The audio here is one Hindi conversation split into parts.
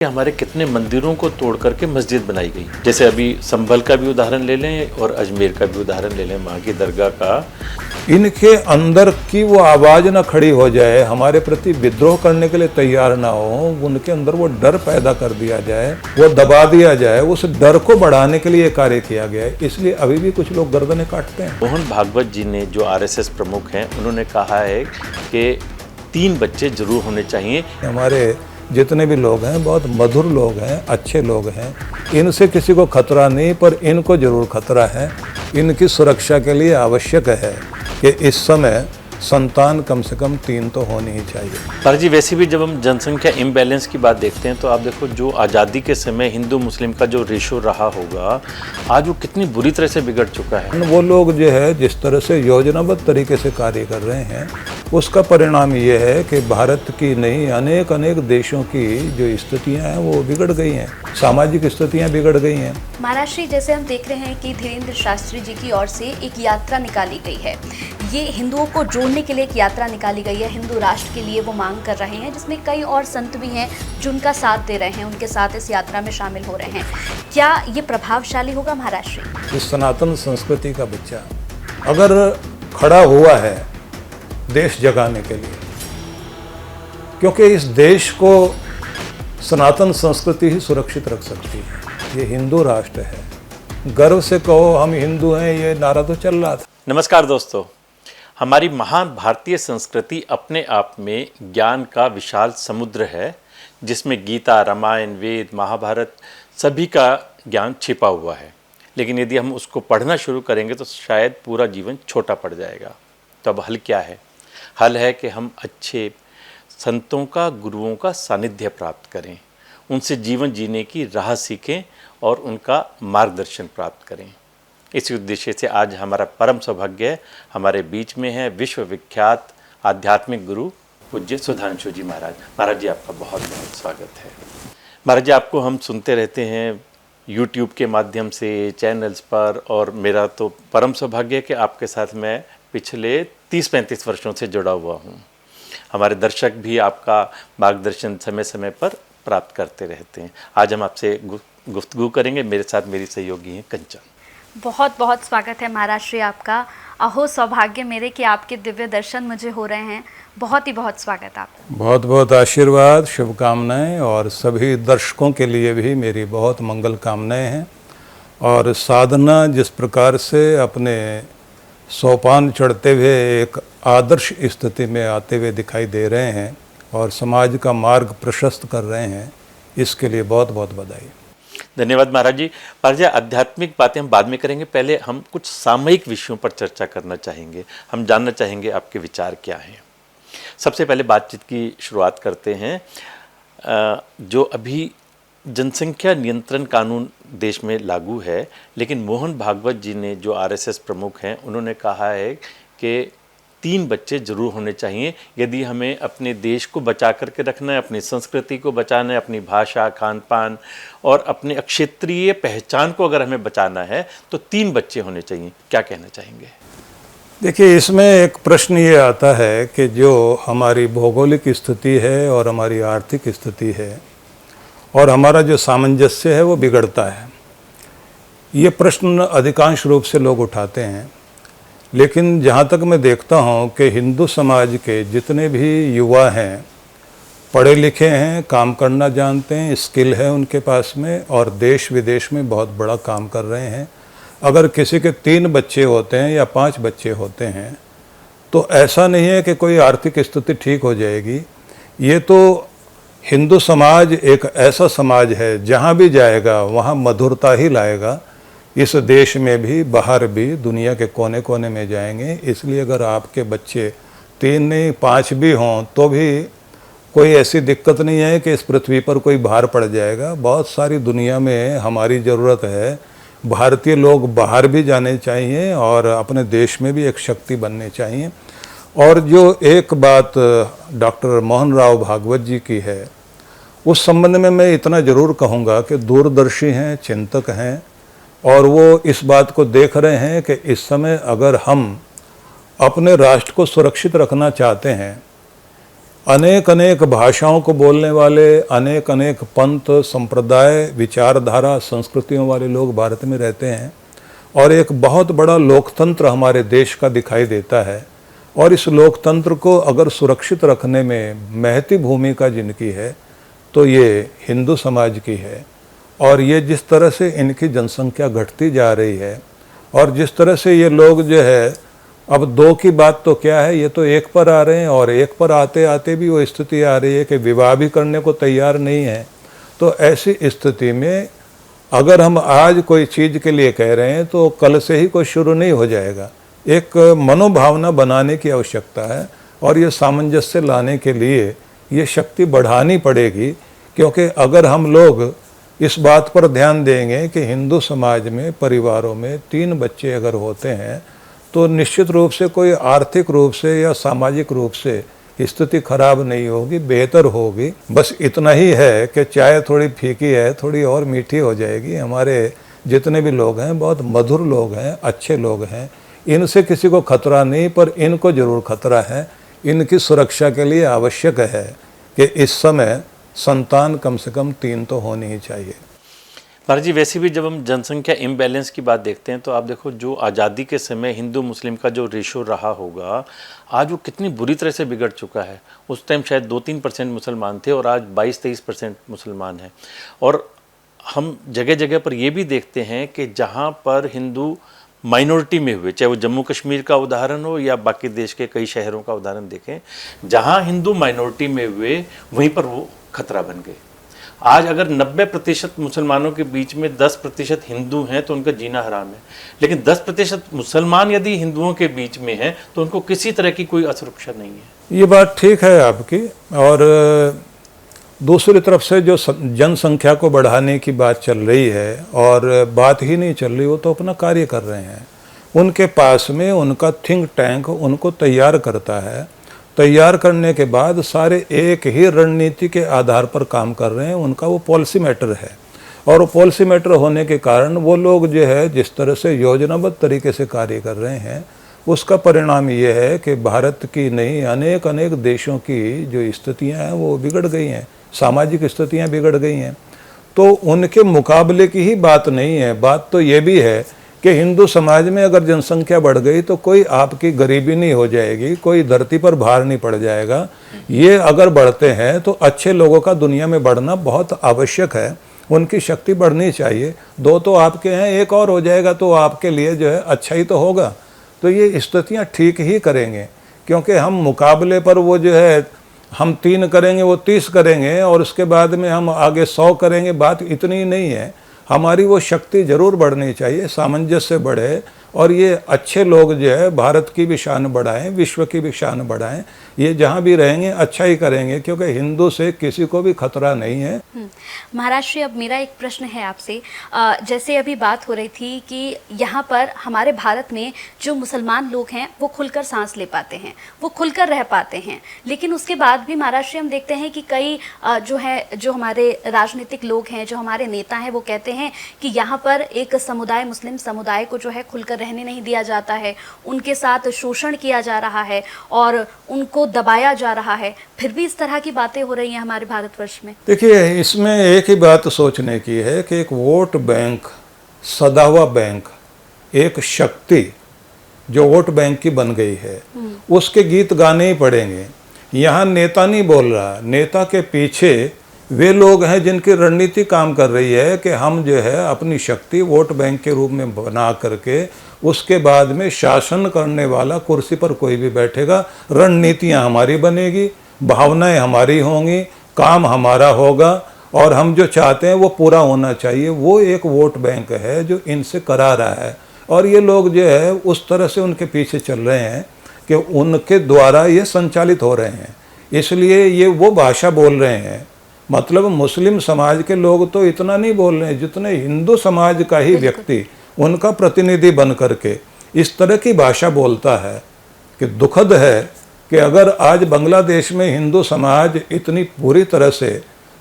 हमारे कितने मंदिरों को तोड़ करके मस्जिद बनाई गई। जैसे अभी संभल का भी उदाहरण ले लें और अजमेर का भी उदाहरण ले लें, वहाँ की दरगाह का। इनके अंदर की वो आवाज़ ना खड़ी हो जाए, हमारे प्रति विद्रोह करने के लिए तैयार ना हो, उनके अंदर वो डर पैदा कर दिया जाए, वो दबा दिया जाए, उस डर को बढ़ाने के लिए कार्य किया गया है। इसलिए अभी भी कुछ लोग गर्दनें काटते हैं। मोहन भागवत जी ने, जो आरएसएस प्रमुख हैं, उन्होंने कहा है कि 3 बच्चे जरूर होने चाहिए। हमारे जितने भी लोग हैं बहुत मधुर लोग हैं, अच्छे लोग हैं, इनसे किसी को खतरा नहीं, पर इनको जरूर खतरा है। इनकी सुरक्षा के लिए आवश्यक है कि इस समय संतान कम से कम 3 तो होनी ही चाहिए। पर जी वैसे भी जब हम जनसंख्या इम्बैलेंस की बात देखते हैं तो आप देखो, जो आज़ादी के समय हिंदू मुस्लिम का जो रेशो रहा होगा, आज वो कितनी बुरी तरह से बिगड़ चुका है। वो लोग जो है जिस तरह से योजनाबद्ध तरीके से कार्य कर रहे हैं, उसका परिणाम ये है कि भारत की नहीं अनेक देशों की जो स्थितियां हैं वो बिगड़ गई हैं, सामाजिक स्थितियां बिगड़ गई हैं। महाराष्ट्र जैसे हम देख रहे हैं कि धीरेन्द्र शास्त्री जी की ओर से एक यात्रा निकाली गई है। ये हिंदुओं को जोड़ने के लिए एक यात्रा निकाली गई है, हिंदू राष्ट्र के लिए वो मांग कर रहे हैं, जिसमें कई और संत भी हैं जो उनका साथ दे रहे हैं, उनके साथ इस यात्रा में शामिल हो रहे हैं। क्या ये प्रभावशाली होगा महाराष्ट्र? इस सनातन संस्कृति का बच्चा अगर खड़ा हुआ है देश जगाने के लिए, क्योंकि इस देश को सनातन संस्कृति ही सुरक्षित रख सकती है। ये हिंदू राष्ट्र है, गर्व से कहो हम हिंदू हैं, ये नारा तो चल रहा था। नमस्कार दोस्तों, हमारी महान भारतीय संस्कृति अपने आप में ज्ञान का विशाल समुद्र है, जिसमें गीता, रामायण, वेद, महाभारत सभी का ज्ञान छिपा हुआ है। लेकिन यदि हम उसको पढ़ना शुरू करेंगे तो शायद पूरा जीवन छोटा पड़ जाएगा। तो अब हल क्या है? हल है कि हम अच्छे संतों का, गुरुओं का सानिध्य प्राप्त करें, उनसे जीवन जीने की राह सीखें और उनका मार्गदर्शन प्राप्त करें। इसी उद्देश्य से आज हमारा परम सौभाग्य है, हमारे बीच में है विश्वविख्यात आध्यात्मिक गुरु पूज्य सुधांशु जी महाराज। महाराज जी, आपका बहुत बहुत स्वागत है। महाराज जी, आपको हम सुनते रहते हैं यूट्यूब के माध्यम से, चैनल्स पर, और मेरा तो परम सौभाग्य है कि आपके साथ मैं पिछले 30-35 वर्षों से जुड़ा हुआ हूँ। हमारे दर्शक भी आपका मार्गदर्शन समय समय पर प्राप्त करते रहते हैं। आज हम आपसे गुफ्तगू करेंगे। मेरे साथ मेरी सहयोगी हैं कंचन। बहुत बहुत स्वागत है महाराष्ट्र आपका। अहो सौभाग्य मेरे कि आपके दिव्य दर्शन मुझे हो रहे हैं। बहुत ही बहुत स्वागत आपका। बहुत बहुत आशीर्वाद, शुभकामनाएं, और सभी दर्शकों के लिए भी मेरी बहुत मंगल कामनाएं हैं। और साधना जिस प्रकार से अपने सोपान चढ़ते हुए एक आदर्श स्थिति में आते हुए दिखाई दे रहे हैं और समाज का मार्ग प्रशस्त कर रहे हैं, इसके लिए बहुत बहुत बधाई। धन्यवाद महाराज जी। महाराज जी, आध्यात्मिक बातें हम बाद में करेंगे, पहले हम कुछ सामयिक विषयों पर चर्चा करना चाहेंगे। हम जानना चाहेंगे आपके विचार क्या हैं। सबसे पहले बातचीत की शुरुआत करते हैं। जो अभी जनसंख्या नियंत्रण कानून देश में लागू है, लेकिन मोहन भागवत जी ने, जो आरएसएस प्रमुख हैं, उन्होंने कहा है कि 3 बच्चे जरूर होने चाहिए यदि हमें अपने देश को बचा करके रखना है, अपनी संस्कृति को बचाना है, अपनी भाषा, खान पान और अपने क्षेत्रीय पहचान को अगर हमें बचाना है तो 3 बच्चे होने चाहिए। क्या कहना चाहेंगे? देखिए, इसमें एक प्रश्न ये आता है कि जो हमारी भौगोलिक स्थिति है और हमारी आर्थिक स्थिति है और हमारा जो सामंजस्य है वो बिगड़ता है। ये प्रश्न अधिकांश रूप से लोग उठाते हैं, लेकिन जहाँ तक मैं देखता हूँ कि हिंदू समाज के जितने भी युवा हैं, पढ़े लिखे हैं, काम करना जानते हैं, स्किल है उनके पास में, और देश विदेश में बहुत बड़ा काम कर रहे हैं। अगर किसी के 3 बच्चे होते हैं या 5 बच्चे होते हैं तो ऐसा नहीं है कि कोई आर्थिक स्थिति ठीक हो जाएगी। ये तो हिंदू समाज एक ऐसा समाज है, जहाँ भी जाएगा वहाँ मधुरता ही लाएगा। इस देश में भी, बाहर भी, दुनिया के कोने कोने में जाएंगे। इसलिए अगर आपके बच्चे 3 नहीं 5 भी हों तो भी कोई ऐसी दिक्कत नहीं है कि इस पृथ्वी पर कोई भार पड़ जाएगा। बहुत सारी दुनिया में हमारी ज़रूरत है। भारतीय लोग बाहर भी जाने चाहिए और अपने देश में भी एक शक्ति बनने चाहिए। और जो एक बात डॉक्टर मोहन राव भागवत जी की है, उस संबंध में मैं इतना ज़रूर कहूँगा कि दूरदर्शी हैं, चिंतक हैं, और वो इस बात को देख रहे हैं कि इस समय अगर हम अपने राष्ट्र को सुरक्षित रखना चाहते हैं अनेक अनेक भाषाओं को बोलने वाले, अनेक अनेक पंथ, संप्रदाय, विचारधारा, संस्कृतियों वाले लोग भारत में रहते हैं और एक बहुत बड़ा लोकतंत्र हमारे देश का दिखाई देता है। और इस लोकतंत्र को अगर सुरक्षित रखने में महती भूमिका जिनकी है तो ये हिंदू समाज की है। और ये जिस तरह से इनकी जनसंख्या घटती जा रही है और जिस तरह से ये लोग जो है, अब दो की बात तो क्या है, ये तो एक पर आ रहे हैं और एक पर आते आते भी वो स्थिति आ रही है कि विवाह भी करने को तैयार नहीं है। तो ऐसी स्थिति में अगर हम आज कोई चीज़ के लिए कह रहे हैं तो कल से ही कोई शुरू नहीं हो जाएगा। एक मनोभावना बनाने की आवश्यकता है और ये सामंजस्य लाने के लिए ये शक्ति बढ़ानी पड़ेगी। क्योंकि अगर हम लोग इस बात पर ध्यान देंगे कि हिंदू समाज में परिवारों में 3 बच्चे अगर होते हैं तो निश्चित रूप से कोई आर्थिक रूप से या सामाजिक रूप से स्थिति खराब नहीं होगी, बेहतर होगी। बस इतना ही है कि चाय थोड़ी फीकी है, थोड़ी और मीठी हो जाएगी। हमारे जितने भी लोग हैं बहुत मधुर लोग हैं, अच्छे लोग हैं, इनसे किसी को खतरा नहीं, पर इनको जरूर खतरा है। इनकी सुरक्षा के लिए आवश्यक है कि इस समय संतान कम से कम 3 तो होनी ही चाहिए। महाराज जी, वैसे भी जब हम जनसंख्या इम्बैलेंस की बात देखते हैं तो आप देखो जो आज़ादी के समय हिंदू मुस्लिम का जो रेशो रहा होगा, आज वो कितनी बुरी तरह से बिगड़ चुका है। उस टाइम शायद 2-3% मुसलमान थे और आज 22-23% मुसलमान हैं। और हम जगह जगह पर ये भी देखते हैं कि जहाँ पर हिंदू माइनॉरिटी में हुए, चाहे वो जम्मू कश्मीर का उदाहरण हो या बाकी देश के कई शहरों का उदाहरण देखें, जहाँ हिंदू माइनॉरिटी में हुए वहीं पर वो खतरा बन गए। आज अगर 90% मुसलमानों के बीच में 10% हिंदू हैं तो उनका जीना हराम है, लेकिन 10% मुसलमान यदि हिंदुओं के बीच में हैं तो उनको किसी तरह की कोई असुरक्षा नहीं है। ये बात ठीक है आपकी। और दूसरी तरफ से जो जनसंख्या को बढ़ाने की बात चल रही है, और बात ही नहीं चल रही, वो तो अपना कार्य कर रहे हैं। उनके पास में उनका थिंक टैंक उनको तैयार करता है। तैयार करने के बाद सारे एक ही रणनीति के आधार पर काम कर रहे हैं। उनका वो पॉलिसी मैटर है और वो पॉलिसी मैटर होने के कारण वो लोग जो है जिस तरह से योजनाबद्ध तरीके से कार्य कर रहे हैं, उसका परिणाम ये है कि भारत की नहीं अनेक अनेक देशों की जो स्थितियां हैं वो बिगड़ गई हैं, सामाजिक स्थितियां बिगड़ गई हैं। तो उनके मुकाबले की ही बात नहीं है। बात तो ये भी है कि हिंदू समाज में अगर जनसंख्या बढ़ गई तो कोई आपकी गरीबी नहीं हो जाएगी, कोई धरती पर भार नहीं पड़ जाएगा। ये अगर बढ़ते हैं तो अच्छे लोगों का दुनिया में बढ़ना बहुत आवश्यक है, उनकी शक्ति बढ़नी चाहिए। 2 तो आपके हैं, एक और हो जाएगा तो आपके लिए जो है अच्छा ही तो होगा। तो ये स्थितियाँ ठीक ही करेंगे, क्योंकि हम मुकाबले पर वो जो है हम 3 करेंगे वो 30 करेंगे और उसके बाद में हम आगे 100 करेंगे। बात इतनी नहीं है, हमारी वो शक्ति जरूर बढ़नी चाहिए, सामंजस्य बढ़े और ये अच्छे लोग जो है भारत की भी शान बढ़ाएं, विश्व की भी शान बढ़ाएं। ये जहाँ भी रहेंगे अच्छा ही करेंगे, क्योंकि हिंदू से किसी को भी खतरा नहीं है। महाराज श्री, अब मेरा एक प्रश्न है आपसे। जैसे अभी बात हो रही थी कि यहाँ पर हमारे भारत में जो मुसलमान लोग हैं वो खुलकर सांस ले पाते हैं, वो खुलकर रह पाते हैं, लेकिन उसके बाद भी महाराज श्री हम देखते हैं कि कई जो हमारे राजनीतिक लोग हैं, जो हमारे नेता हैं, वो कहते हैं कि यहाँ पर एक समुदाय, मुस्लिम समुदाय को जो है खुलकर रहने नहीं दिया जाता है, उनके साथ शोषण किया जा रहा है और उनको दबाया जा रहा है। फिर भी इस तरह की बातें हो रही हैं हमारे भारतवर्ष में। देखिए, इसमें एक ही बात सोचने की है कि एक वोट बैंक, सदा हुआ बैंक, एक शक्ति जो वोट बैंक की बन गई है, उसके गीत गाने ही पड़ेंगे। यहाँ नेता नहीं बोल रहा, नेता के पीछे वे लोग हैं जिनकी रणनीति काम कर रही है कि हम जो है अपनी शक्ति वोट बैंक के रूप में बना करके उसके बाद में शासन करने वाला कुर्सी पर कोई भी बैठेगा, रणनीतियाँ हमारी बनेगी, भावनाएं हमारी होंगी, काम हमारा होगा और हम जो चाहते हैं वो पूरा होना चाहिए। वो एक वोट बैंक है जो इनसे करा रहा है और ये लोग जो है उस तरह से उनके पीछे चल रहे हैं कि उनके द्वारा ये संचालित हो रहे हैं। इसलिए ये वो भाषा बोल रहे हैं। मतलब मुस्लिम समाज के लोग तो इतना नहीं बोल रहे हैं जितने हिंदू समाज का ही व्यक्ति उनका प्रतिनिधि बन करके इस तरह की भाषा बोलता है कि दुखद है कि अगर आज बांग्लादेश में हिंदू समाज इतनी पूरी तरह से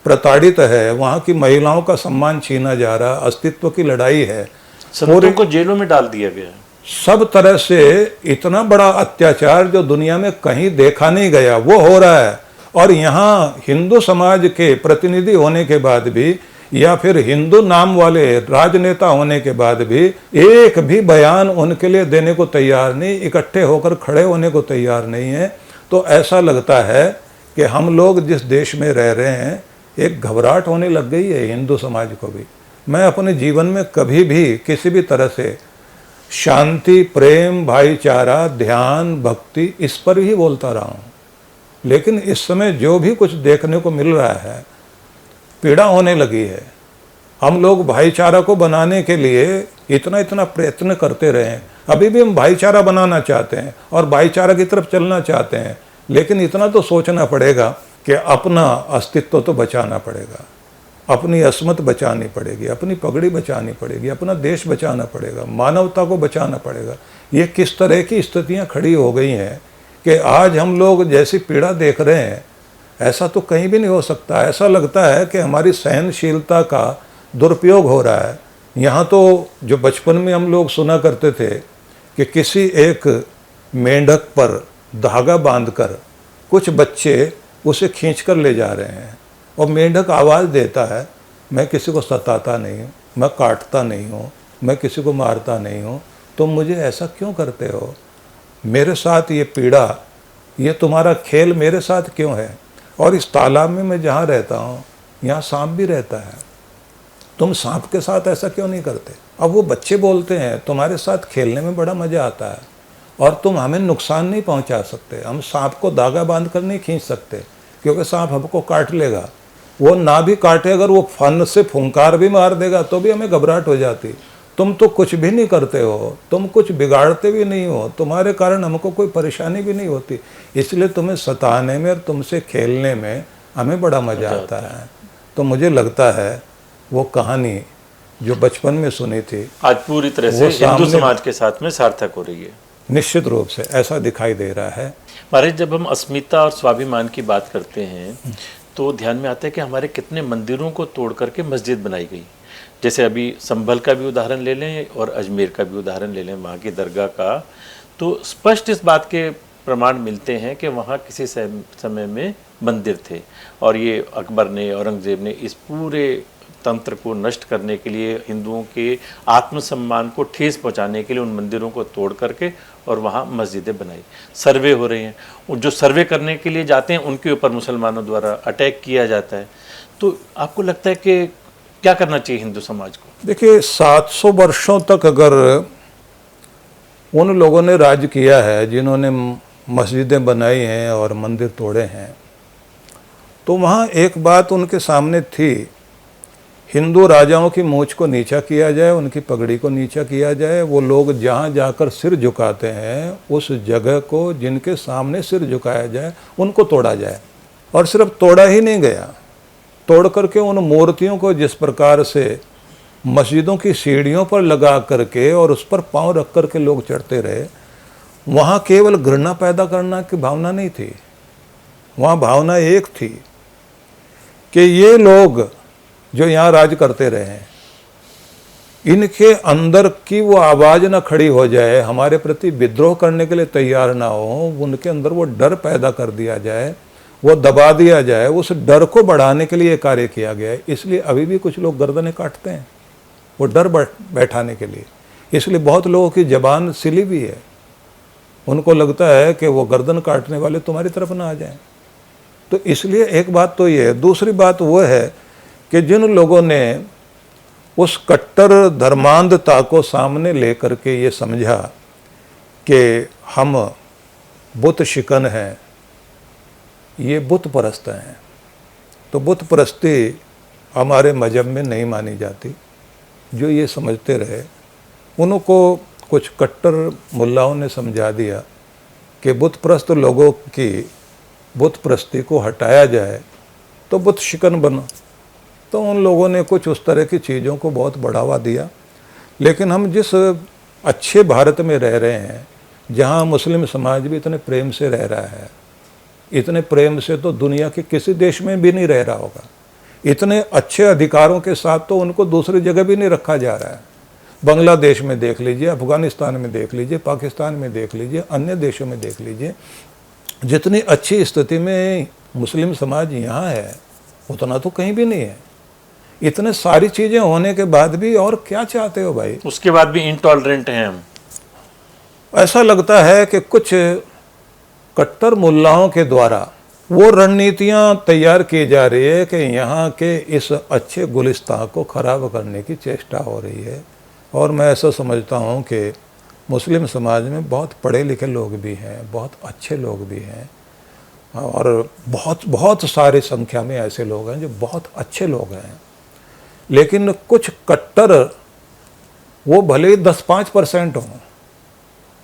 प्रताड़ित है, वहाँ की महिलाओं का सम्मान छीना जा रहा, अस्तित्व की लड़ाई है, संतों को जेलों में डाल दिया गया, सब तरह से इतना बड़ा अत्याचार जो दुनिया में कहीं देखा नहीं गया वो हो रहा है। और यहाँ हिंदू समाज के प्रतिनिधि होने के बाद भी या फिर हिंदू नाम वाले राजनेता होने के बाद भी एक भी बयान उनके लिए देने को तैयार नहीं, इकट्ठे होकर खड़े होने को तैयार नहीं है। तो ऐसा लगता है कि हम लोग जिस देश में रह रहे हैं एक घबराहट होने लग गई है हिंदू समाज को भी। मैं अपने जीवन में कभी भी किसी भी तरह से शांति, प्रेम, भाईचारा, ध्यान, भक्ति इस पर ही बोलता रहा हूँ, लेकिन इस समय जो भी कुछ देखने को मिल रहा है पीड़ा होने लगी है। हम लोग भाईचारा को बनाने के लिए इतना इतना प्रयत्न करते रहे, अभी भी हम भाईचारा बनाना चाहते हैं और भाईचारा की तरफ चलना चाहते हैं, लेकिन इतना तो सोचना पड़ेगा कि अपना अस्तित्व तो बचाना पड़ेगा, अपनी अस्मत बचानी पड़ेगी, अपनी पगड़ी बचानी पड़ेगी, अपना देश बचाना पड़ेगा, मानवता को बचाना पड़ेगा। ये किस तरह की स्थितियां खड़ी हो गई हैं कि आज हम लोग जैसी पीड़ा देख रहे हैं ऐसा तो कहीं भी नहीं हो सकता। ऐसा लगता है कि हमारी सहनशीलता का दुरुपयोग हो रहा है। यहाँ तो जो बचपन में हम लोग सुना करते थे कि किसी एक मेंढक पर धागा बांधकर कुछ बच्चे उसे खींचकर ले जा रहे हैं और मेंढक आवाज़ देता है, मैं किसी को सताता नहीं हूँ, मैं काटता नहीं हूँ, मैं किसी को मारता नहीं हूँ, तुम मुझे ऐसा क्यों करते हो? मेरे साथ ये पीड़ा, ये तुम्हारा खेल मेरे साथ क्यों है? और इस तालाब में मैं जहाँ रहता हूँ यहाँ सांप भी रहता है, तुम सांप के साथ ऐसा क्यों नहीं करते? अब वो बच्चे बोलते हैं तुम्हारे साथ खेलने में बड़ा मज़ा आता है और तुम हमें नुकसान नहीं पहुँचा सकते, हम सांप को धागा बांध कर नहीं खींच सकते क्योंकि सांप हमको काट लेगा। वो ना भी काटे, अगर वो फन से फुंकार भी मार देगा तो भी हमें घबराहट हो जाती। तुम तो कुछ भी नहीं करते हो, तुम कुछ बिगाड़ते भी नहीं हो, तुम्हारे कारण हमको कोई परेशानी भी नहीं होती, इसलिए तुम्हें सताने में और तुमसे खेलने में हमें बड़ा मज़ा आता है। तो मुझे लगता है वो कहानी जो बचपन में सुनी थी आज पूरी तरह से हिंदू समाज के साथ में सार्थक हो रही है। निश्चित रूप से ऐसा दिखाई दे रहा है। महाराज, जब हम अस्मिता और स्वाभिमान की बात करते हैं तो ध्यान में आता है कि हमारे कितने मंदिरों को तोड़ करके मस्जिद बनाई गई। जैसे अभी संभल का भी उदाहरण ले लें और अजमेर का भी उदाहरण ले लें, वहाँ की दरगाह का, तो स्पष्ट इस बात के प्रमाण मिलते हैं कि वहाँ किसी समय में मंदिर थे और ये अकबर ने, औरंगजेब ने इस पूरे तंत्र को नष्ट करने के लिए, हिंदुओं के आत्मसम्मान को ठेस पहुँचाने के लिए उन मंदिरों को तोड़ करके और वहाँ मस्जिदें बनाई। सर्वे हो रहे हैं, और जो सर्वे करने के लिए जाते हैं उनके ऊपर मुसलमानों द्वारा अटैक किया जाता है। तो आपको लगता है कि क्या करना चाहिए हिंदू समाज को? देखिए, 700 वर्षों तक अगर उन लोगों ने राज किया है जिन्होंने मस्जिदें बनाई हैं और मंदिर तोड़े हैं, तो वहाँ एक बात उनके सामने थी, हिंदू राजाओं की मूंछ को नीचा किया जाए, उनकी पगड़ी को नीचा किया जाए। वो लोग जहाँ जाकर सिर झुकाते हैं उस जगह को जिनके सामने सिर झुकाया जाए उनको तोड़ा जाए। और सिर्फ तोड़ा ही नहीं गया, तोड़ करके उन मूर्तियों को जिस प्रकार से मस्जिदों की सीढ़ियों पर लगा करके और उस पर पांव रख करके लोग चढ़ते रहे, वहाँ केवल घृणा पैदा करना की भावना नहीं थी, वहाँ भावना एक थी कि ये लोग जो यहाँ राज करते रहे हैं, इनके अंदर की वो आवाज़ ना खड़ी हो जाए, हमारे प्रति विद्रोह करने के लिए तैयार ना हो, उनके अंदर वो डर पैदा कर दिया जाए, वो दबा दिया जाए। उस डर को बढ़ाने के लिए कार्य किया गया है। इसलिए अभी भी कुछ लोग गर्दनें काटते हैं वो डर बैठाने के लिए। इसलिए बहुत लोगों की जबान सिली भी है, उनको लगता है कि वो गर्दन काटने वाले तुम्हारी तरफ ना आ जाएं। तो इसलिए एक बात तो ये है। दूसरी बात वो है कि जिन लोगों ने उस कट्टर धर्मांधता को सामने लेकर के ये समझा कि हम बुत शिकन हैं, ये बुत परस्त हैं, तो बुत परस्ती हमारे मजहब में नहीं मानी जाती, जो ये समझते रहे उनको कुछ कट्टर मुल्लाओं ने समझा दिया कि बुत परस्त लोगों की बुत परस्ती को हटाया जाए तो बुत शिकन बनो। तो उन लोगों ने कुछ उस तरह की चीज़ों को बहुत बढ़ावा दिया। लेकिन हम जिस अच्छे भारत में रह रहे हैं, जहाँ मुस्लिम समाज भी इतने प्रेम से रह रहा है, इतने प्रेम से तो दुनिया के किसी देश में भी नहीं रह रहा होगा, इतने अच्छे अधिकारों के साथ तो उनको दूसरी जगह भी नहीं रखा जा रहा है। बांग्लादेश में देख लीजिए, अफगानिस्तान में देख लीजिए, पाकिस्तान में देख लीजिए, अन्य देशों में देख लीजिए, जितनी अच्छी स्थिति में मुस्लिम समाज यहाँ है उतना तो कहीं भी नहीं है। इतने सारी चीज़ें होने के बाद भी और क्या चाहते हो भाई? उसके बाद भी इंटॉलरेंट हैं हम। ऐसा लगता है कि कुछ कट्टर मुल्लाओं के द्वारा वो रणनीतियां तैयार की जा रही है कि यहाँ के इस अच्छे गुलिस्तान को ख़राब करने की चेष्टा हो रही है। और मैं ऐसा समझता हूँ कि मुस्लिम समाज में बहुत पढ़े लिखे लोग भी हैं, बहुत अच्छे लोग भी हैं, और बहुत बहुत सारी संख्या में ऐसे लोग हैं जो बहुत अच्छे लोग हैं। लेकिन कुछ कट्टर, वो भले ही 10-5% हों,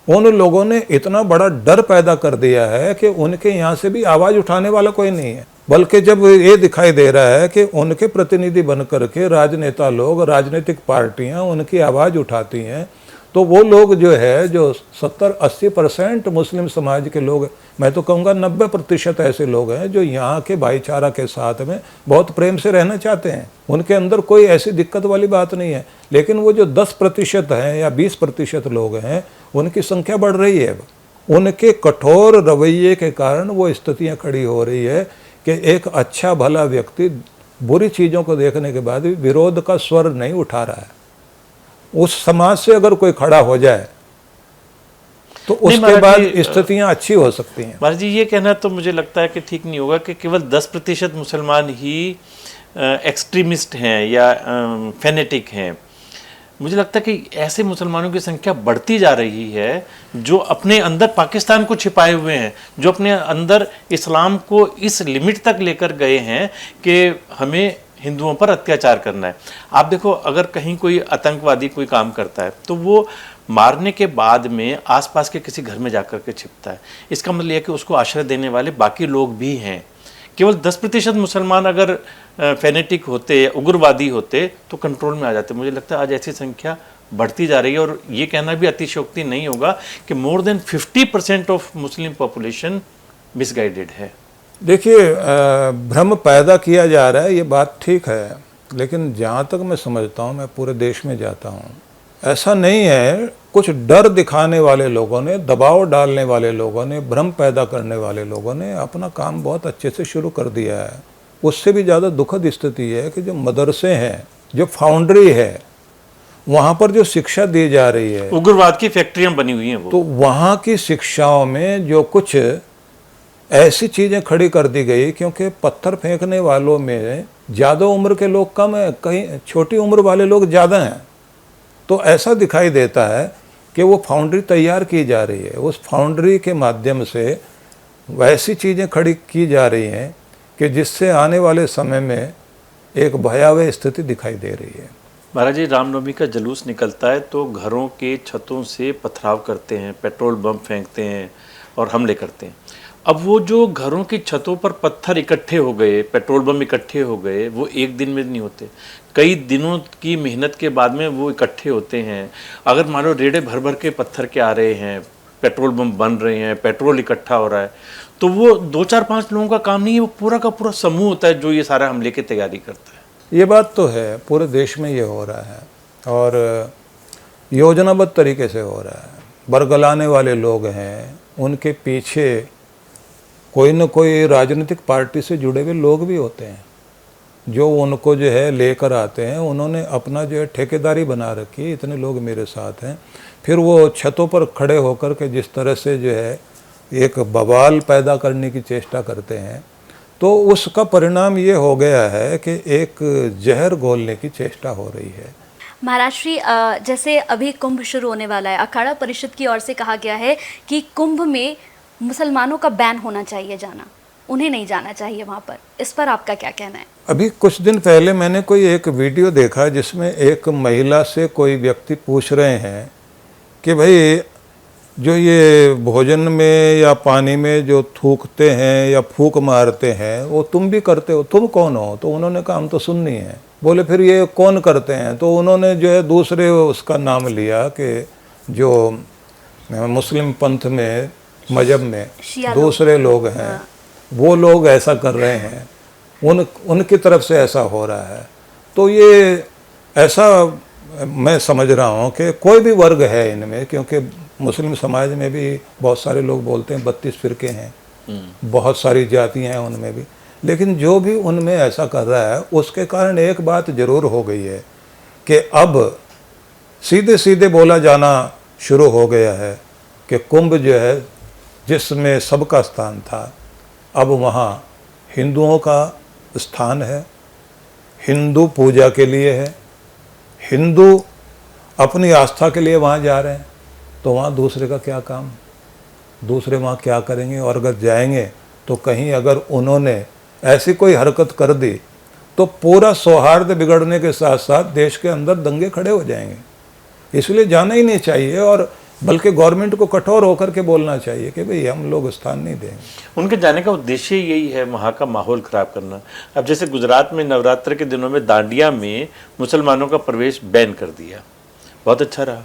उन लोगों ने इतना बड़ा डर पैदा कर दिया है कि उनके यहाँ से भी आवाज़ उठाने वाला कोई नहीं है। बल्कि जब ये दिखाई ददे रहा है कि उनके प्रतिनिधि बन करके राजनेता लोग, राजनीतिक पार्टियां उनकी आवाज़ उठाती हैं, तो वो लोग जो है, जो 70-80% मुस्लिम समाज के लोग, मैं तो कहूँगा 90% ऐसे लोग हैं जो यहाँ के भाईचारा के साथ में बहुत प्रेम से रहना चाहते हैं। उनके अंदर कोई ऐसी दिक्कत वाली बात नहीं है। लेकिन वो जो 10% हैं या 20% लोग हैं, उनकी संख्या बढ़ रही है। उनके कठोर रवैये के कारण वो स्थितियाँ खड़ी हो रही है कि एक अच्छा भला व्यक्ति बुरी चीज़ों को देखने के बाद भी विरोध का स्वर नहीं उठा रहा है। उस समाज से अगर कोई खड़ा हो जाए तो उसके बाद स्थितियां अच्छी हो सकती हैं। महाराज जी, ये कहना तो मुझे लगता है कि ठीक नहीं होगा कि केवल 10% मुसलमान ही एक्सट्रीमिस्ट हैं या फेनेटिक हैं। मुझे लगता है कि ऐसे मुसलमानों की संख्या बढ़ती जा रही है जो अपने अंदर पाकिस्तान को छिपाए हुए हैं, जो अपने अंदर इस्लाम को इस लिमिट तक लेकर गए हैं कि हमें हिंदुओं पर अत्याचार करना है। आप देखो, अगर कहीं कोई आतंकवादी कोई काम करता है तो वो मारने के बाद में आसपास के किसी घर में जाकर के छिपता है। इसका मतलब यह कि उसको आश्रय देने वाले बाकी लोग भी हैं। केवल 10% मुसलमान अगर फेनेटिक होते, उग्रवादी होते तो कंट्रोल में आ जाते। मुझे लगता है आज ऐसी संख्या बढ़ती जा रही है, और ये कहना भी अतिशयोक्ति नहीं होगा कि more than 50% of Muslim population misguided है। देखिए, भ्रम पैदा किया जा रहा है, ये बात ठीक है, लेकिन जहाँ तक मैं समझता हूँ, मैं पूरे देश में जाता हूँ, ऐसा नहीं है। कुछ डर दिखाने वाले लोगों ने, दबाव डालने वाले लोगों ने, भ्रम पैदा करने वाले लोगों ने अपना काम बहुत अच्छे से शुरू कर दिया है। उससे भी ज़्यादा दुखद स्थिति है कि जो मदरसे हैं, जो फाउंड्री है, वहाँ पर जो शिक्षा दी जा रही है, उग्रवाद की फैक्ट्रियाँ बनी हुई हैं वो, तो वहाँ की शिक्षाओं में जो कुछ ऐसी चीज़ें खड़ी कर दी गई, क्योंकि पत्थर फेंकने वालों में ज़्यादा उम्र के लोग कम हैं, कहीं छोटी उम्र वाले लोग ज़्यादा हैं। तो ऐसा दिखाई देता है कि वो फाउंड्री तैयार की जा रही है, उस फाउंड्री के माध्यम से वैसी चीज़ें खड़ी की जा रही हैं कि जिससे आने वाले समय में एक भयावह स्थिति दिखाई दे रही है। महाराज जी, रामनवमी का जुलूस निकलता है तो घरों के छतों से पथराव करते हैं, पेट्रोल बम फेंकते हैं और हमले करते हैं। अब वो जो घरों की छतों पर पत्थर इकट्ठे हो गए, पेट्रोल बम इकट्ठे हो गए, वो एक दिन में नहीं होते, कई दिनों की मेहनत के बाद में वो इकट्ठे होते हैं। अगर मान लो रेड़े भर भर के पत्थर के आ रहे हैं, पेट्रोल बम बन रहे हैं, पेट्रोल इकट्ठा हो रहा है, तो वो 2-4-5 लोगों का काम नहीं है, वो पूरा का पूरा समूह होता है जो ये सारा हमले की तैयारी करता है। ये बात तो है, पूरे देश में ये हो रहा है और योजनाबद्ध तरीके से हो रहा है। बरगलाने वाले लोग हैं, उनके पीछे कोई न कोई राजनीतिक पार्टी से जुड़े हुए लोग भी होते हैं जो उनको जो है लेकर आते हैं। उन्होंने अपना जो है ठेकेदारी बना रखी है, इतने लोग मेरे साथ हैं। फिर वो छतों पर खड़े होकर के जिस तरह से जो है एक बवाल पैदा करने की चेष्टा करते हैं, तो उसका परिणाम ये हो गया है कि एक जहर घोलने की चेष्टा हो रही है। महाराज श्री, जैसे अभी कुंभ शुरू होने वाला है, अखाड़ा परिषद की ओर से कहा गया है कि कुंभ में मुसलमानों का बैन होना चाहिए जाना, उन्हें नहीं जाना चाहिए वहाँ पर। इस पर आपका क्या कहना है? अभी कुछ दिन पहले मैंने कोई एक वीडियो देखा जिसमें एक महिला से कोई व्यक्ति पूछ रहे हैं कि भाई जो ये भोजन में या पानी में जो थूकते हैं या फूंक मारते हैं वो तुम भी करते हो, तुम कौन हो? तो उन्होंने कहा हम तो सुन्नी हैं। बोले फिर ये कौन करते हैं? तो उन्होंने जो है दूसरे उसका नाम लिया कि जो मुस्लिम पंथ में, मजहब में दूसरे लोग हैं, हाँ, वो लोग ऐसा कर रहे हैं, उनकी तरफ से ऐसा हो रहा है। तो ये ऐसा मैं समझ रहा हूँ कि कोई भी वर्ग है इनमें, क्योंकि मुस्लिम समाज में भी बहुत सारे लोग बोलते हैं 32 फ़िरके हैं, बहुत सारी जातियां हैं उनमें भी, लेकिन जो भी उनमें ऐसा कर रहा है उसके कारण एक बात जरूर हो गई है कि अब सीधे सीधे बोला जाना शुरू हो गया है कि कुंभ जो है जिसमें सबका स्थान था, अब वहाँ हिंदुओं का स्थान है, हिंदू पूजा के लिए है, हिंदू अपनी आस्था के लिए वहाँ जा रहे हैं, तो वहाँ दूसरे का क्या काम, दूसरे वहाँ क्या करेंगे। और अगर जाएंगे तो कहीं अगर उन्होंने ऐसी कोई हरकत कर दी तो पूरा सौहार्द बिगड़ने के साथ साथ देश के अंदर दंगे खड़े हो जाएंगे। इसलिए जाना ही नहीं चाहिए, और बल्कि गवर्नमेंट को कठोर होकर के बोलना चाहिए कि भाई हम लोग स्थान नहीं देंगे। उनके जाने का उद्देश्य यही है, वहाँ का माहौल खराब करना। अब जैसे गुजरात में नवरात्र के दिनों में दांडिया में मुसलमानों का प्रवेश बैन कर दिया, बहुत अच्छा रहा।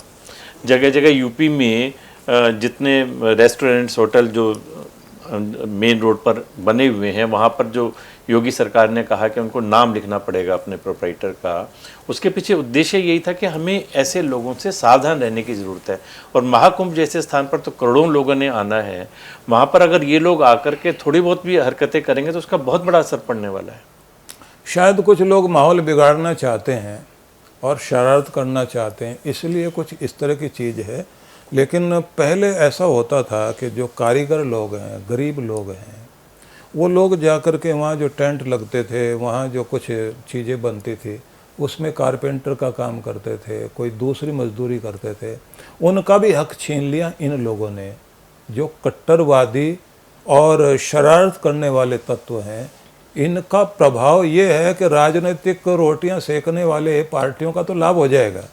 जगह जगह यूपी में जितने रेस्टोरेंट्स होटल जो मेन रोड पर बने हुए हैं, वहाँ पर जो योगी सरकार ने कहा कि उनको नाम लिखना पड़ेगा अपने प्रोप्राइटर का, उसके पीछे उद्देश्य यही था कि हमें ऐसे लोगों से सावधान रहने की ज़रूरत है। और महाकुंभ जैसे स्थान पर तो करोड़ों लोगों ने आना है, वहाँ पर अगर ये लोग आकर के थोड़ी बहुत भी हरकतें करेंगे तो उसका बहुत बड़ा असर पड़ने वाला है। शायद कुछ लोग माहौल बिगाड़ना चाहते हैं और शरारत करना चाहते हैं, इसलिए कुछ इस तरह की चीज़ है। लेकिन पहले ऐसा होता था कि जो कारीगर लोग हैं, गरीब लोग हैं, वो लोग जा कर के वहाँ जो टेंट लगते थे, वहाँ जो कुछ चीज़ें बनती थी, उसमें कारपेंटर का काम करते थे, कोई दूसरी मजदूरी करते थे, उनका भी हक छीन लिया इन लोगों ने। जो कट्टरवादी और शरारत करने वाले तत्व हैं, इनका प्रभाव ये है कि राजनीतिक रोटियां सेकने वाले पार्टियों का तो लाभ हो जाएगा,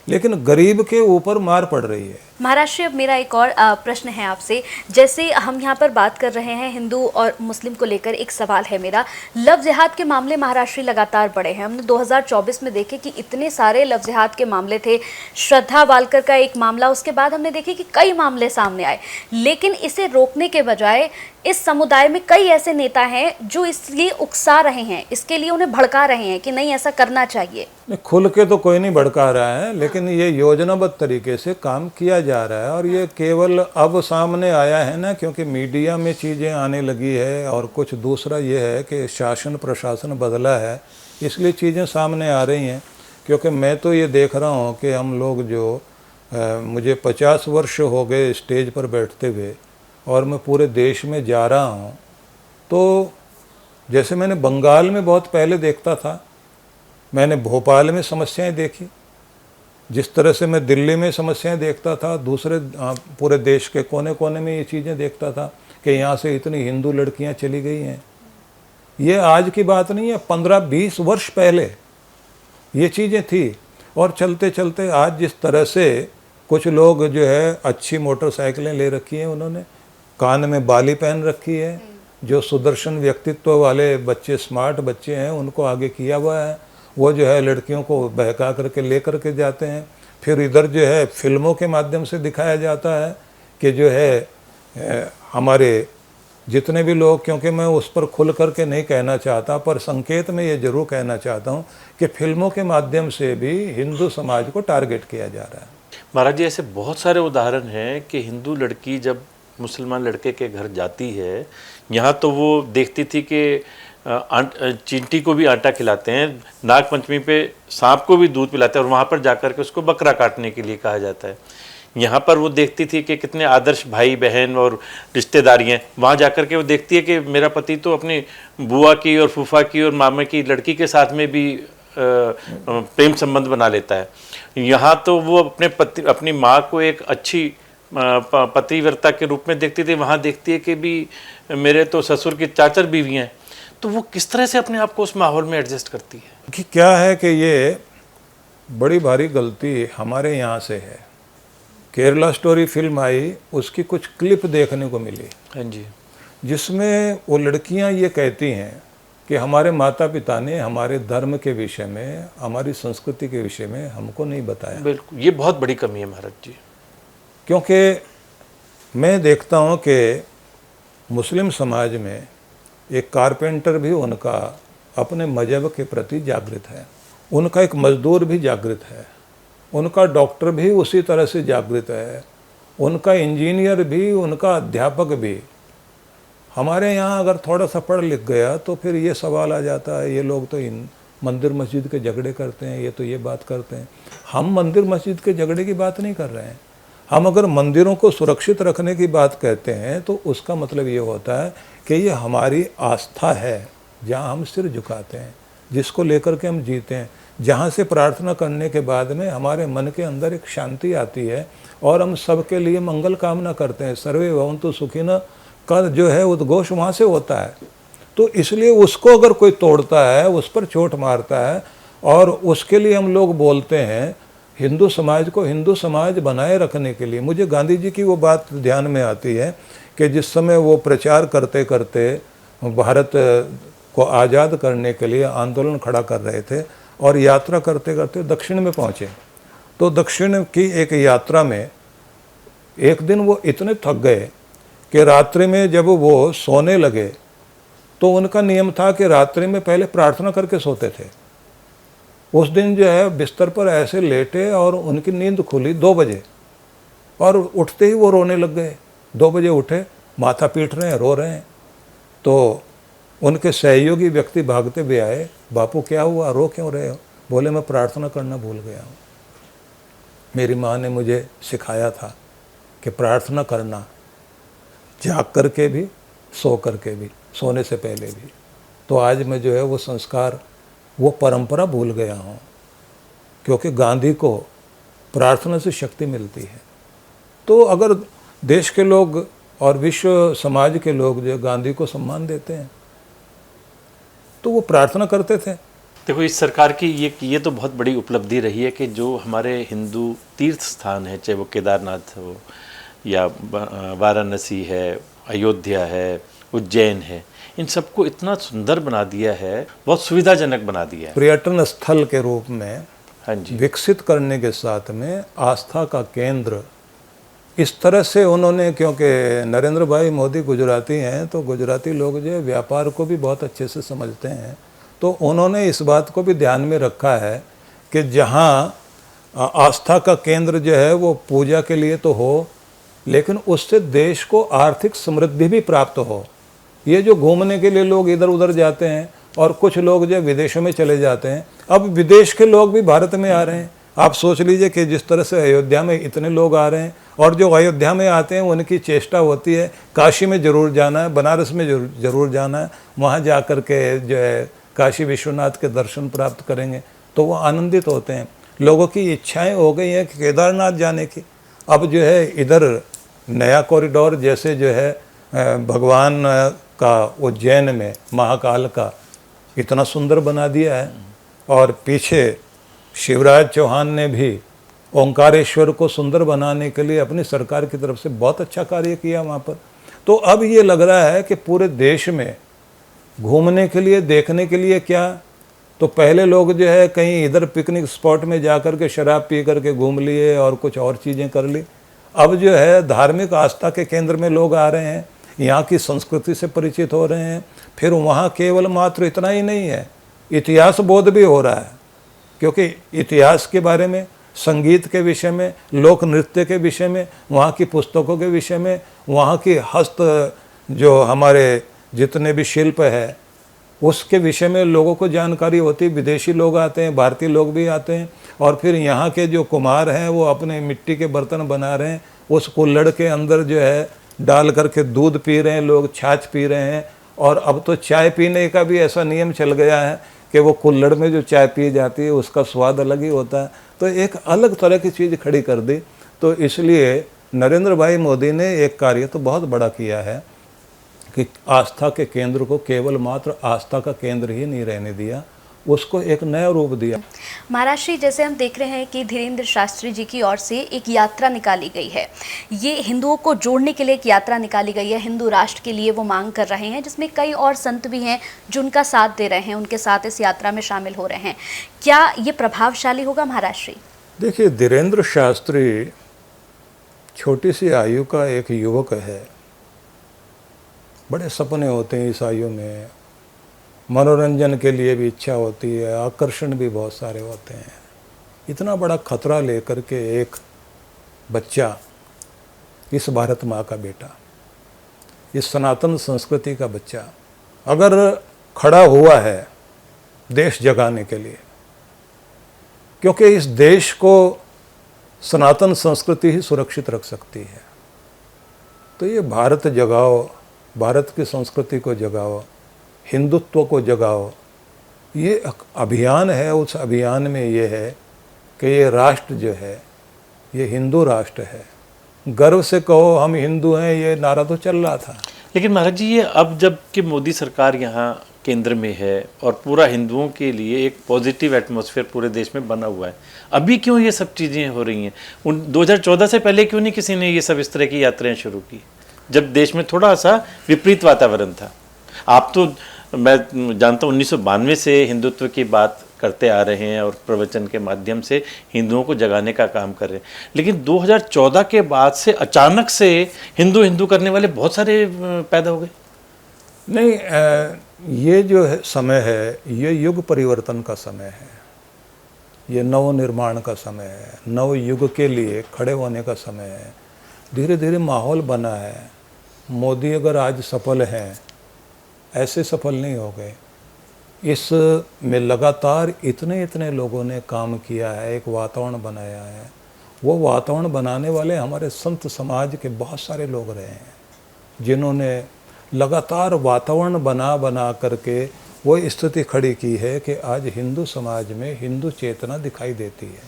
लेकिन गरीब के ऊपर मार पड़ रही है। महाराज जी, अब मेरा एक और प्रश्न है आपसे। जैसे हम यहाँ पर बात कर रहे हैं हिंदू और मुस्लिम को लेकर, एक सवाल है मेरा। लव जिहाद के मामले महाराष्ट्र लगातार बढ़े हैं। हमने 2024 में देखे कि इतने सारे लव जिहाद के मामले थे। श्रद्धा वालकर का एक मामला, उसके बाद हमने देखे कि कई मामले सामने आए, लेकिन इसे रोकने के बजाय इस समुदाय में कई ऐसे नेता हैं जो इसलिए उकसा रहे हैं, इसके लिए उन्हें भड़का रहे हैं कि नहीं ऐसा करना चाहिए। खुल के तो कोई नहीं भड़का रहा है, लेकिन ये योजनाबद्ध तरीके से काम किया जा रहा है। और ये केवल अब सामने आया है ना, क्योंकि मीडिया में चीज़ें आने लगी है, और कुछ दूसरा ये है कि शासन प्रशासन बदला है, इसलिए चीज़ें सामने आ रही हैं। क्योंकि मैं तो ये देख रहा हूँ कि हम लोग जो मुझे 50 वर्ष हो गए स्टेज पर बैठते हुए, और मैं पूरे देश में जा रहा हूँ, तो जैसे मैंने बंगाल में बहुत पहले देखता था, मैंने भोपाल में समस्याएं देखी, जिस तरह से मैं दिल्ली में समस्याएं देखता था, दूसरे पूरे देश के कोने कोने में ये चीज़ें देखता था कि यहाँ से इतनी हिंदू लड़कियाँ चली गई हैं। ये आज की बात नहीं है, 15-20 वर्ष पहले ये चीज़ें थी। और चलते चलते आज जिस तरह से कुछ लोग जो है अच्छी मोटरसाइकिलें ले रखी हैं, उन्होंने कान में बाली पहन रखी है, जो सुदर्शन व्यक्तित्व वाले बच्चे, स्मार्ट बच्चे हैं, उनको आगे किया हुआ है। वो जो है लड़कियों को बहका करके ले करके जाते हैं। फिर इधर जो है फिल्मों के माध्यम से दिखाया जाता है कि जो है हमारे जितने भी लोग, क्योंकि मैं उस पर खुल करके नहीं कहना चाहता, पर संकेत में ये जरूर कहना चाहता हूँ कि फिल्मों के माध्यम से भी हिंदू समाज को टारगेट किया जा रहा है। महाराज जी, ऐसे बहुत सारे उदाहरण हैं कि हिंदू लड़की जब मुसलमान लड़के के घर जाती है, यहाँ तो वो देखती थी कि चींटी को भी आटा खिलाते हैं, नाग पंचमी पे सांप को भी दूध पिलाते हैं, और वहाँ पर जाकर के उसको बकरा काटने के लिए कहा जाता है। यहाँ पर वो देखती थी कि कितने आदर्श भाई बहन और रिश्तेदारी हैं, वहाँ जाकर के वो देखती है कि मेरा पति तो अपनी बुआ की और फूफा की और मामा की लड़की के साथ में भी प्रेम संबंध बना लेता है। यहाँ तो वो अपनी माँ को एक अच्छी पतिव्रता के रूप में देखती थी, वहाँ देखती है कि भी मेरे तो ससुर की चाचर बीवी हैं। तो वो किस तरह से अपने आप को उस माहौल में एडजस्ट करती है? कि क्या है कि ये बड़ी भारी गलती हमारे यहाँ से है। केरला स्टोरी फिल्म आई, उसकी कुछ क्लिप देखने को मिली, हाँ जी, जिसमें वो लड़कियाँ ये कहती हैं कि हमारे माता पिता ने हमारे धर्म के विषय में, हमारी संस्कृति के विषय में हमको नहीं बताया। बिल्कुल, ये बहुत बड़ी कमी है महाराज जी। क्योंकि मैं देखता हूँ कि मुस्लिम समाज में एक कारपेंटर भी उनका अपने मजहब के प्रति जागृत है, उनका एक मजदूर भी जागृत है, उनका डॉक्टर भी उसी तरह से जागृत है, उनका इंजीनियर भी, उनका अध्यापक भी। हमारे यहाँ अगर थोड़ा सा पढ़ लिख गया तो फिर ये सवाल आ जाता है, ये लोग तो इन मंदिर मस्जिद के झगड़े करते हैं, ये तो ये बात करते हैं। हम मंदिर मस्जिद के झगड़े की बात नहीं कर रहे हैं। हम अगर मंदिरों को सुरक्षित रखने की बात कहते हैं तो उसका मतलब ये होता है कि ये हमारी आस्था है, जहाँ हम सिर झुकाते हैं, जिसको लेकर के हम जीते हैं, जहाँ से प्रार्थना करने के बाद में हमारे मन के अंदर एक शांति आती है और हम सबके लिए मंगल कामना करते हैं। सर्वे भवन्तु सुखिनः का जो है उद्घोष वहाँ से होता है। तो इसलिए उसको अगर कोई तोड़ता है, उस पर चोट मारता है, और उसके लिए हम लोग बोलते हैं हिंदू समाज को हिंदू समाज बनाए रखने के लिए। मुझे गांधी जी की वो बात ध्यान में आती है कि जिस समय वो प्रचार करते करते भारत को आज़ाद करने के लिए आंदोलन खड़ा कर रहे थे और यात्रा करते करते दक्षिण में पहुँचे, तो दक्षिण की एक यात्रा में एक दिन वो इतने थक गए कि रात्रि में जब वो सोने लगे तो उनका नियम था कि रात्रि में पहले प्रार्थना करके सोते थे। उस दिन जो है बिस्तर पर ऐसे लेटे और उनकी नींद खुली 2 बजे, और उठते ही वो रोने लग गए। 2 बजे उठे, माथा पीट रहे हैं, रो रहे हैं। तो उनके सहयोगी व्यक्ति भागते हुए आए, बापू क्या हुआ, रो क्यों रहे हो? बोले मैं प्रार्थना करना भूल गया हूँ। मेरी माँ ने मुझे सिखाया था कि प्रार्थना करना जाग करके भी, सो करके भी, सोने से पहले भी। तो आज मैं जो है वो संस्कार, वो परंपरा भूल गया हूँ, क्योंकि गांधी को प्रार्थना से शक्ति मिलती है। तो अगर देश के लोग और विश्व समाज के लोग जो गांधी को सम्मान देते हैं तो वो प्रार्थना करते थे। देखो, इस सरकार की ये तो बहुत बड़ी उपलब्धि रही है कि जो हमारे हिंदू तीर्थ स्थान है, चाहे वो केदारनाथ हो या वाराणसी है, अयोध्या है, उज्जैन है, इन सबको इतना सुंदर बना दिया है, बहुत सुविधाजनक बना दिया है। पर्यटन स्थल के रूप में हाँ जी, विकसित करने के साथ में आस्था का केंद्र इस तरह से उन्होंने, क्योंकि नरेंद्र भाई मोदी गुजराती हैं तो गुजराती लोग जो है व्यापार को भी बहुत अच्छे से समझते हैं, तो उन्होंने इस बात को भी ध्यान में रखा है कि जहाँ आस्था का केंद्र जो है वो पूजा के लिए तो हो, लेकिन उससे देश को आर्थिक समृद्धि भी प्राप्त हो। ये जो घूमने के लिए लोग इधर उधर जाते हैं और कुछ लोग जो विदेशों में चले जाते हैं, अब विदेश के लोग भी भारत में आ रहे हैं। आप सोच लीजिए कि जिस तरह से अयोध्या में इतने लोग आ रहे हैं, और जो अयोध्या में आते हैं उनकी चेष्टा होती है काशी में ज़रूर जाना है, बनारस में ज़रूर जाना है, वहाँ जा कर के जो है काशी विश्वनाथ के दर्शन प्राप्त करेंगे, तो वो आनंदित होते हैं। लोगों की इच्छाएं हो गई हैं कि केदारनाथ जाने की। अब जो है इधर नया कॉरिडोर, जैसे जो है भगवान का उज्जैन में महाकाल का इतना सुंदर बना दिया है, और पीछे शिवराज चौहान ने भी ओंकारेश्वर को सुंदर बनाने के लिए अपनी सरकार की तरफ से बहुत अच्छा कार्य किया वहाँ पर। तो अब ये लग रहा है कि पूरे देश में घूमने के लिए, देखने के लिए क्या, तो पहले लोग जो है कहीं इधर पिकनिक स्पॉट में जा कर के शराब पी करके घूम लिए और कुछ और चीज़ें कर ली। अब जो है धार्मिक आस्था के केंद्र में लोग आ रहे हैं, यहाँ की संस्कृति से परिचित हो रहे हैं। फिर वहाँ केवल मात्र इतना ही नहीं है, इतिहास बोध भी हो रहा है, क्योंकि इतिहास के बारे में, संगीत के विषय में, लोक नृत्य के विषय में, वहाँ की पुस्तकों के विषय में, वहाँ की हस्त जो हमारे जितने भी शिल्प है उसके विषय में लोगों को जानकारी होती है। विदेशी लोग आते हैं, भारतीय लोग भी आते हैं, और फिर यहाँ के जो कुम्हार हैं वो अपने मिट्टी के बर्तन बना रहे हैं, उस कुल्हड़ के अंदर जो है डाल करके दूध पी रहे हैं लोग, छाछ पी रहे हैं। और अब तो चाय पीने का भी ऐसा नियम चल गया है कि वो कुल्हड़ में जो चाय पी जाती है उसका स्वाद अलग ही होता है। तो एक अलग तरह की चीज़ खड़ी कर दी। तो इसलिए नरेंद्र भाई मोदी ने एक कार्य तो बहुत बड़ा किया है कि आस्था के केंद्र को केवल मात्र आस्था का केंद्र ही नहीं रहने दिया, उसको एक नया रूप दिया। महाराज श्री, जैसे हम देख रहे हैं कि धीरेन्द्र शास्त्री जी की ओर से एक यात्रा निकाली गई है, ये हिंदुओं को जोड़ने के लिए एक यात्रा निकाली गई है, हिंदू राष्ट्र के लिए वो मांग कर रहे हैं, जिसमें कई और संत भी हैं जो उनका साथ दे रहे हैं, उनके साथ इस यात्रा में शामिल हो रहे हैं। क्या ये प्रभावशाली होगा महाराज श्री? देखिए, धीरेन्द्र शास्त्री छोटी सी आयु का एक युवक है, बड़े सपने होते हैं इस आयु में, मनोरंजन के लिए भी इच्छा होती है, आकर्षण भी बहुत सारे होते हैं। इतना बड़ा खतरा लेकर के एक बच्चा, इस भारत माँ का बेटा, इस सनातन संस्कृति का बच्चा अगर खड़ा हुआ है देश जगाने के लिए, क्योंकि इस देश को सनातन संस्कृति ही सुरक्षित रख सकती है, तो ये भारत जगाओ, भारत की संस्कृति को जगाओ, हिंदुत्व को जगाओ, ये अभियान है। उस अभियान में ये है कि ये राष्ट्र जो है ये हिंदू राष्ट्र है। गर्व से कहो हम हिंदू हैं, ये नारा तो चल रहा था। लेकिन महाराज जी, ये अब जब कि मोदी सरकार यहाँ केंद्र में है और पूरा हिंदुओं के लिए एक पॉजिटिव एटमॉस्फेयर पूरे देश में बना हुआ है, अभी क्यों ये सब चीज़ें हो रही हैं? 2014 से पहले क्यों नहीं किसी ने ये सब इस तरह की यात्राएं शुरू की, जब देश में थोड़ा सा विपरीत वातावरण था? आप तो, मैं जानता हूँ, 1992 से हिंदुत्व की बात करते आ रहे हैं और प्रवचन के माध्यम से हिंदुओं को जगाने का काम कर रहे हैं, लेकिन 2014 के बाद से अचानक से हिंदू हिंदू करने वाले बहुत सारे पैदा हो गए। नहीं, ये जो है समय है, ये युग परिवर्तन का समय है, ये नव निर्माण का समय है, नव युग के लिए खड़े होने का समय है। धीरे धीरे माहौल बना है। मोदी अगर आज सफल हैं, ऐसे सफल नहीं हो गए। इस में लगातार इतने लोगों ने काम किया है, एक वातावरण बनाया है। वो वातावरण बनाने वाले हमारे संत समाज के बहुत सारे लोग रहे हैं, जिन्होंने लगातार वातावरण बना करके वो स्थिति खड़ी की है कि आज हिंदू समाज में हिंदू चेतना दिखाई देती है।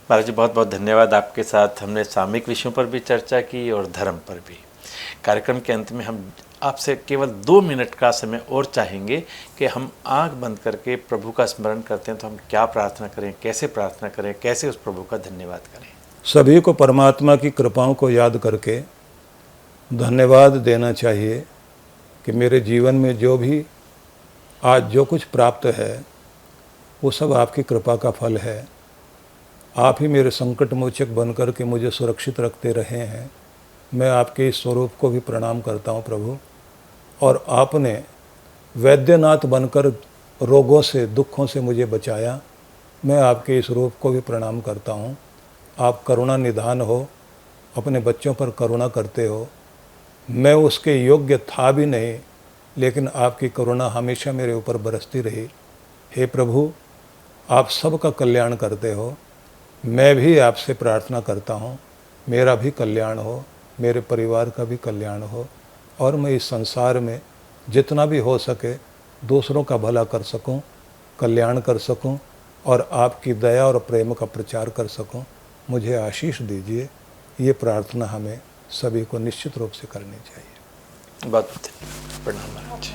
महाराज जी, बहुत बहुत धन्यवाद। आपके साथ हमने सामयिक विषयों पर भी चर्चा की और धर्म पर भी। कार्यक्रम के अंत में हम आपसे केवल 2 मिनट का समय और चाहेंगे कि हम आंख बंद करके प्रभु का स्मरण करते हैं तो हम क्या प्रार्थना करें, कैसे प्रार्थना करें, कैसे उस प्रभु का धन्यवाद करें? सभी को परमात्मा की कृपाओं को याद करके धन्यवाद देना चाहिए कि मेरे जीवन में जो भी आज जो कुछ प्राप्त है वो सब आपकी कृपा का फल है। आप ही मेरे संकट मोचक बनकर के मुझे सुरक्षित रखते रहे हैं। मैं आपके इस स्वरूप को भी प्रणाम करता हूँ प्रभु। और आपने वैद्यनाथ बनकर रोगों से, दुखों से मुझे बचाया। मैं आपके इस रूप को भी प्रणाम करता हूँ। आप करुणा निधान हो, अपने बच्चों पर करुणा करते हो। मैं उसके योग्य था भी नहीं, लेकिन आपकी करुणा हमेशा मेरे ऊपर बरसती रही। हे प्रभु, आप सबका कल्याण करते हो। मैं भी आपसे प्रार्थना करता हूँ, मेरा भी कल्याण हो, मेरे परिवार का भी कल्याण हो, और मैं इस संसार में जितना भी हो सके दूसरों का भला कर सकूं, कल्याण कर सकूं, और आपकी दया और प्रेम का प्रचार कर सकूं। मुझे आशीष दीजिए। ये प्रार्थना हमें सभी को निश्चित रूप से करनी चाहिए। बहुत प्रणाम महाराज।